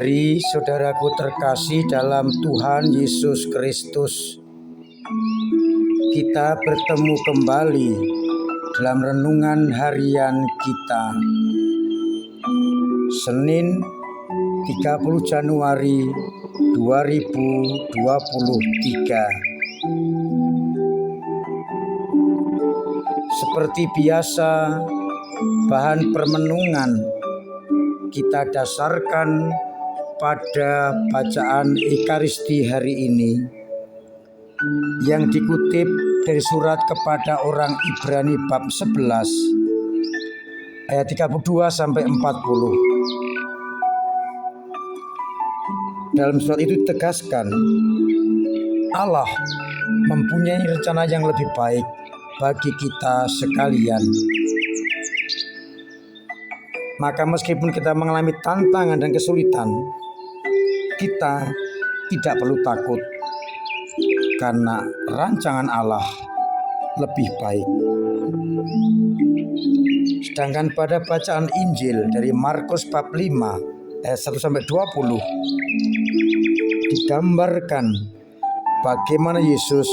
Saudari, saudaraku terkasih dalam Tuhan Yesus Kristus, kita bertemu kembali dalam renungan harian kita. Senin 30 Januari 2023. Seperti biasa, bahan permenungan kita dasarkan pada bacaan Ekaristi hari ini yang dikutip dari surat kepada orang Ibrani bab 11 ayat 32 sampai 40. Dalam surat itu ditegaskan Allah mempunyai rencana yang lebih baik bagi kita sekalian. Maka meskipun kita mengalami tantangan dan kesulitan, kita tidak perlu takut karena rancangan Allah lebih baik. Sedangkan pada bacaan Injil dari Markus bab 5 ayat 1 sampai 20 digambarkan bagaimana Yesus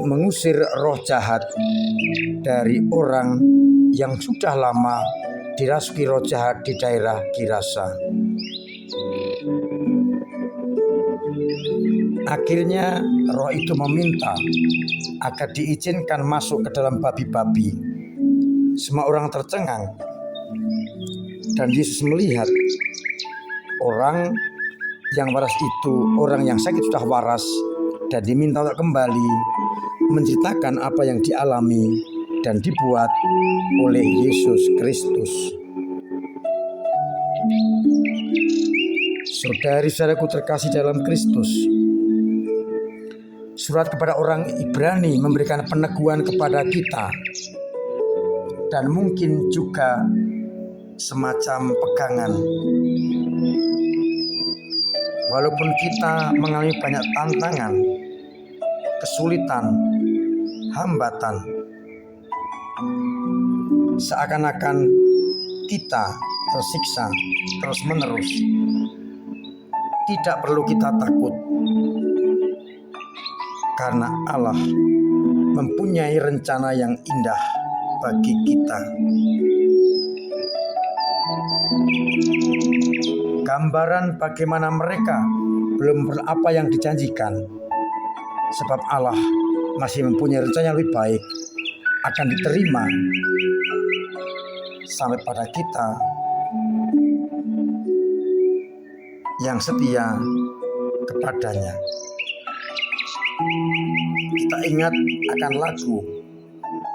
mengusir roh jahat dari orang yang sudah lama dirasuki roh jahat di daerah Gerasa. Akhirnya roh itu meminta agar diizinkan masuk ke dalam babi-babi. Semua orang tercengang dan Yesus melihat orang yang waras itu, orang yang sakit sudah waras dan diminta untuk kembali menceritakan apa yang dialami dan dibuat oleh Yesus Kristus. Saudari-saudaraku terkasih dalam Kristus, surat kepada orang Ibrani memberikan peneguhan kepada kita dan mungkin juga semacam pegangan. Walaupun kita mengalami banyak tantangan, kesulitan, hambatan, seakan-akan kita tersiksa terus-menerus. Tidak perlu kita takut, karena Allah mempunyai rencana yang indah bagi kita. Gambaran bagaimana mereka belum apa yang dijanjikan, sebab Allah masih mempunyai rencana yang lebih baik, akan diterima sampai pada kita yang setia kepadanya. Kita ingat akan lagu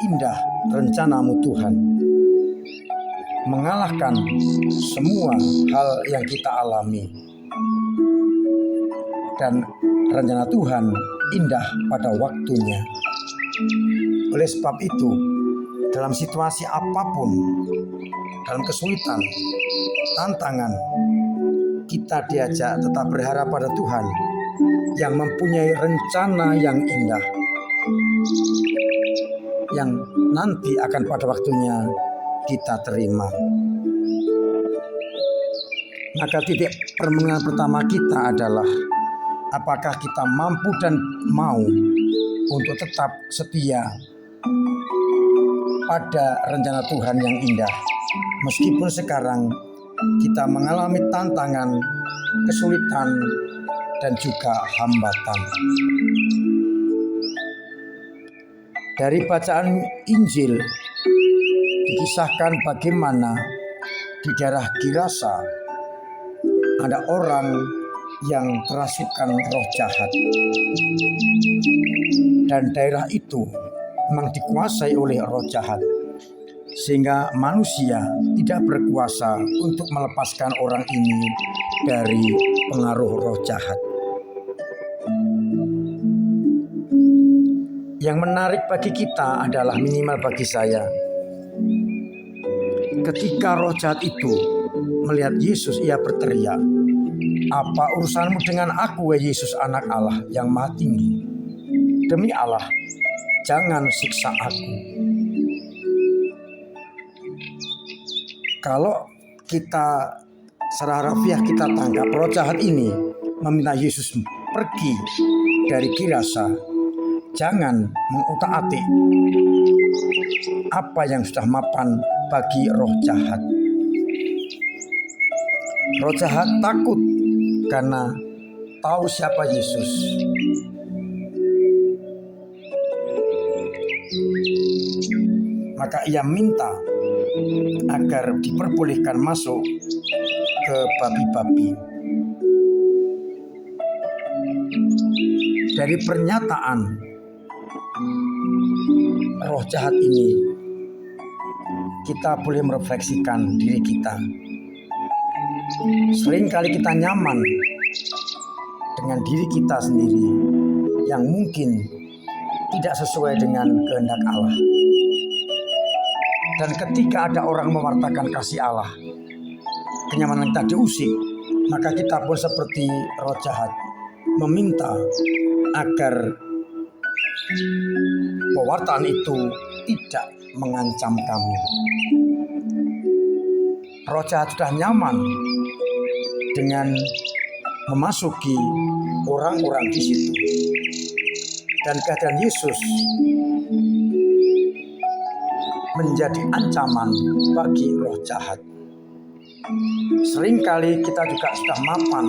Indah Rencanamu Tuhan, mengalahkan semua hal yang kita alami, dan rencana Tuhan indah pada waktunya. Oleh sebab itu, dalam situasi apapun, dalam kesulitan, tantangan, kita diajak tetap berharap pada Tuhan yang mempunyai rencana yang indah, yang nanti akan pada waktunya kita terima. Maka titik permenungan pertama kita adalah apakah kita mampu dan mau untuk tetap setia pada rencana Tuhan yang indah, meskipun sekarang kita mengalami tantangan, kesulitan, dan juga hambatan. Dari bacaan Injil dikisahkan bagaimana di daerah Gerasa ada orang yang kerasukan roh jahat, dan daerah itu memang dikuasai oleh roh jahat, sehingga manusia tidak berkuasa untuk melepaskan orang ini dari pengaruh roh jahat. Yang menarik bagi kita adalah, minimal bagi saya, ketika roh jahat itu melihat Yesus, ia berteriak, "Apa urusanmu dengan aku, wahai Yesus, anak Allah yang maha tinggi? Demi Allah, jangan siksa aku." Kalau kita secara harfiah kita tangkap, roh jahat ini meminta Yesus pergi dari Gerasa. Jangan mengutak-atik apa yang sudah mapan bagi roh jahat. Roh jahat takut karena tahu siapa Yesus. Maka ia minta agar diperbolehkan masuk ke babi-babi. Dari pernyataan roh jahat ini, kita boleh merefleksikan diri kita. Seringkali kita nyaman dengan diri kita sendiri yang mungkin tidak sesuai dengan kehendak Allah. Dan ketika ada orang mewartakan kasih Allah, kenyamanan kita diusik, maka kita pun seperti roh jahat meminta agar pewartaan itu tidak mengancam kami. Roh jahat sudah nyaman dengan memasuki orang-orang di situ. Dan kehadiran Yesus menjadi ancaman bagi roh jahat. Seringkali kita juga sudah mapan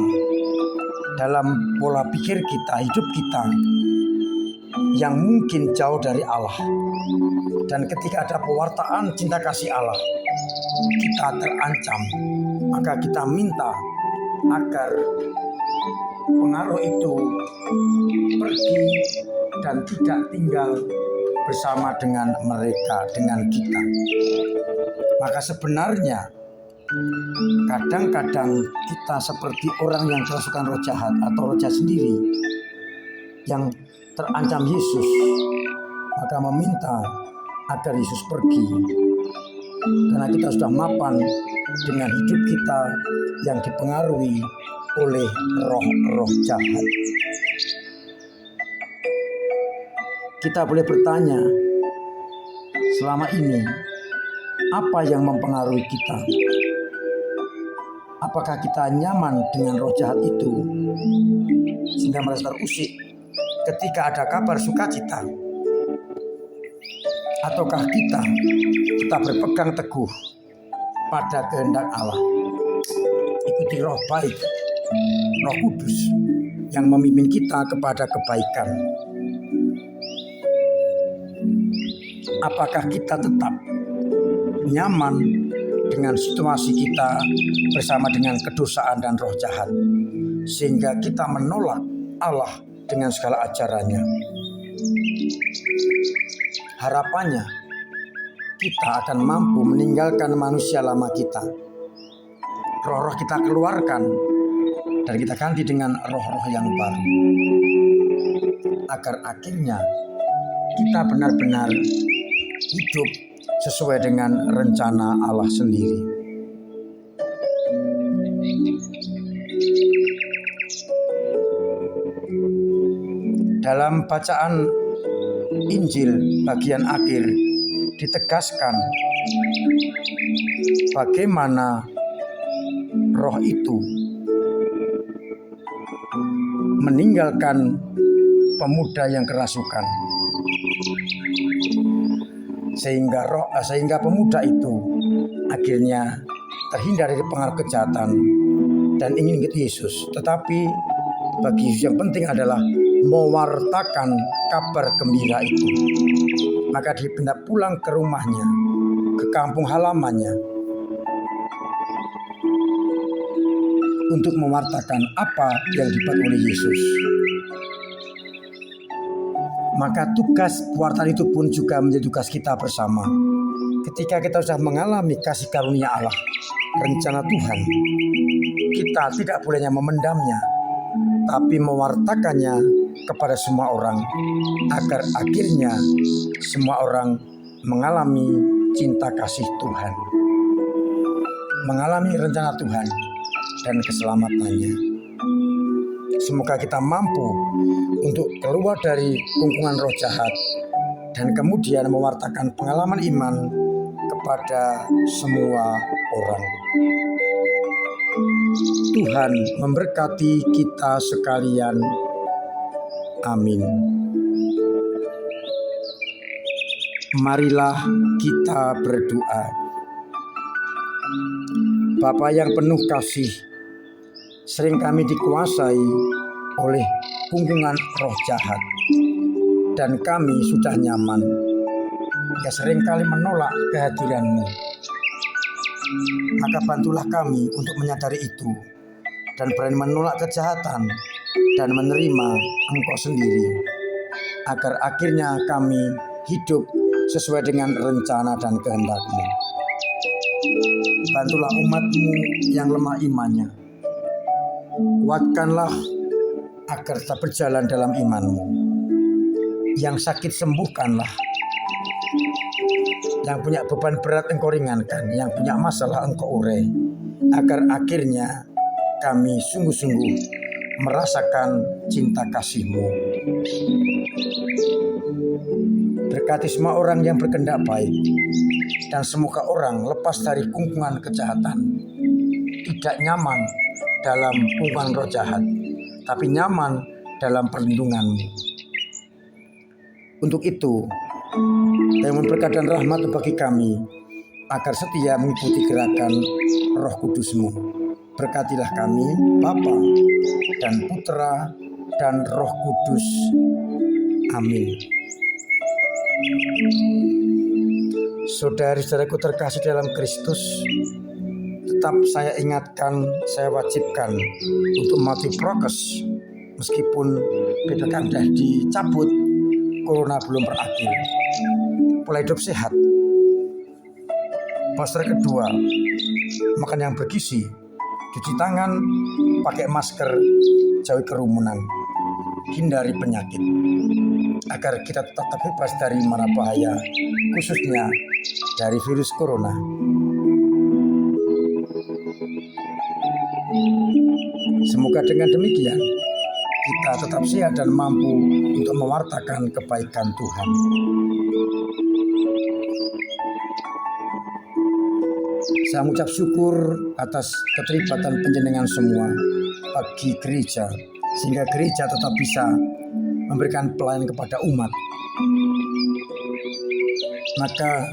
dalam pola pikir kita, hidup kita yang mungkin jauh dari Allah. Dan ketika ada pewartaan cinta kasih Allah, kita terancam. Maka kita minta agar pengaruh itu pergi dan tidak tinggal bersama dengan mereka, dengan kita. Maka sebenarnya kadang-kadang kita seperti orang yang kerasukan roh jahat atau roh jahat sendiri yang terancam Yesus, maka meminta agar Yesus pergi. Karena kita sudah mapan dengan hidup kita yang dipengaruhi oleh roh-roh jahat. Kita boleh bertanya, selama ini apa yang mempengaruhi kita? Apakah kita nyaman dengan roh jahat itu sehingga merasa terusik ketika ada kabar sukacita? Ataukah kita berpegang teguh pada kehendak Allah? Ikuti roh baik, roh kudus yang memimpin kita kepada kebaikan. Apakah kita tetap nyaman dengan situasi kita bersama dengan kedosaan dan roh jahat, sehingga kita menolak Allah dengan segala ajarannya? Harapannya kita akan mampu meninggalkan manusia lama kita. Roh-roh kita keluarkan dan kita ganti dengan roh-roh yang baru. Agar akhirnya kita benar-benar hidup sesuai dengan rencana Allah sendiri. Dalam bacaan Injil bagian akhir ditegaskan bagaimana roh itu meninggalkan pemuda yang kerasukan, sehingga pemuda itu akhirnya terhindar dari pengaruh kejahatan dan ingin ikut Yesus. Tetapi bagi Yesus yang penting adalah mewartakan kabar gembira itu. Maka dia pindah pulang ke rumahnya, ke kampung halamannya, untuk mewartakan apa yang dibuat oleh Yesus. Maka tugas pewartaan itu pun juga menjadi tugas kita bersama. Ketika kita sudah mengalami kasih karunia Allah, rencana Tuhan, kita tidak bolehnya memendamnya, tapi mewartakannya kepada semua orang, agar akhirnya semua orang mengalami cinta kasih Tuhan, mengalami rencana Tuhan dan keselamatannya. Semoga kita mampu untuk keluar dari kungkungan roh jahat dan kemudian mewartakan pengalaman iman kepada semua orang. Tuhan memberkati kita sekalian. Amin. Marilah kita berdoa. Bapa yang penuh kasih, sering kami dikuasai oleh gunggungan roh jahat, dan kami sudah nyaman, ya seringkali menolak kehadiran-Mu. Maka bantulah kami untuk menyadari itu dan berani menolak kejahatan dan menerima Engkau sendiri, agar akhirnya kami hidup sesuai dengan rencana dan kehendak-Mu. Bantulah umat-Mu yang lemah imannya. Kuatkanlah agar tetap berjalan dalam iman-Mu. Yang sakit sembuhkanlah. Yang punya beban berat Engkau ringankan. Yang punya masalah Engkau urai. Agar akhirnya kami sungguh-sungguh merasakan cinta kasih-Mu. Berkati semua orang yang berkehendak baik, dan semoga orang lepas dari gunggungan kejahatan, tidak nyaman dalam gunggungan roh jahat, tapi nyaman dalam perlindungan-Mu. Untuk itu, yang berkat dan rahmat bagi kami, agar setia mengikuti gerakan Roh Kudus-Mu. Berkatilah kami, Bapa dan Putra dan Roh Kudus. Amin. Saudari-saudaraku terkasih dalam Kristus, tetap saya ingatkan, saya wajibkan untuk mematuhi prokes. Meskipun PPKM sudah dicabut, corona belum berakhir. Pola hidup sehat. Poster kedua, makan yang bergizi, cuci tangan, pakai masker, jauhi kerumunan, hindari penyakit, agar kita tetap terbebas dari mara bahaya, khususnya dari virus corona. Semoga dengan demikian kita tetap sehat dan mampu untuk mewartakan kebaikan Tuhan. Saya mengucap syukur atas keterlibatan panjenengan semua bagi gereja, sehingga gereja tetap bisa memberikan pelayanan kepada umat. Maka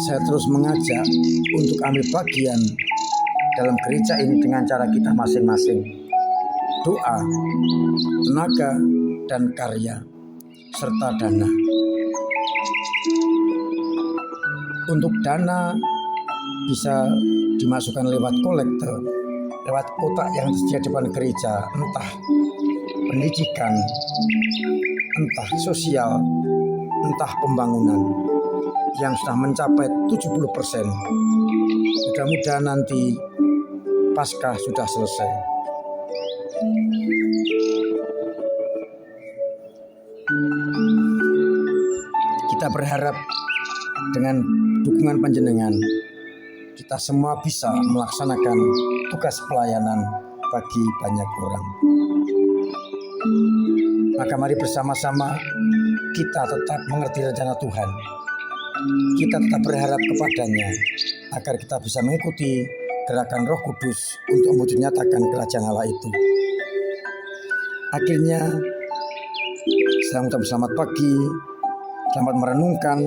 saya terus mengajak untuk ambil bagian dalam gereja ini dengan cara kita masing-masing. Doa, tenaga, dan karya, serta dana. Untuk dana bisa dimasukkan lewat kolektor, lewat kotak yang tersedia di depan gereja, entah pendidikan, entah sosial, entah pembangunan yang sudah mencapai 70%. Mudah-mudahan nanti Paskah sudah selesai. Kita berharap dengan dukungan panjenengan, kita semua bisa melaksanakan tugas pelayanan bagi banyak orang. Maka mari bersama-sama kita tetap mengerti rencana Tuhan. Kita tetap berharap kepadanya agar kita bisa mengikuti gerakan Roh Kudus untuk mewujud nyatakan kerajaan Allah itu. Akhirnya, saya mengucapkan selamat pagi, selamat merenungkan,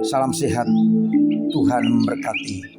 salam sehat, Tuhan memberkati.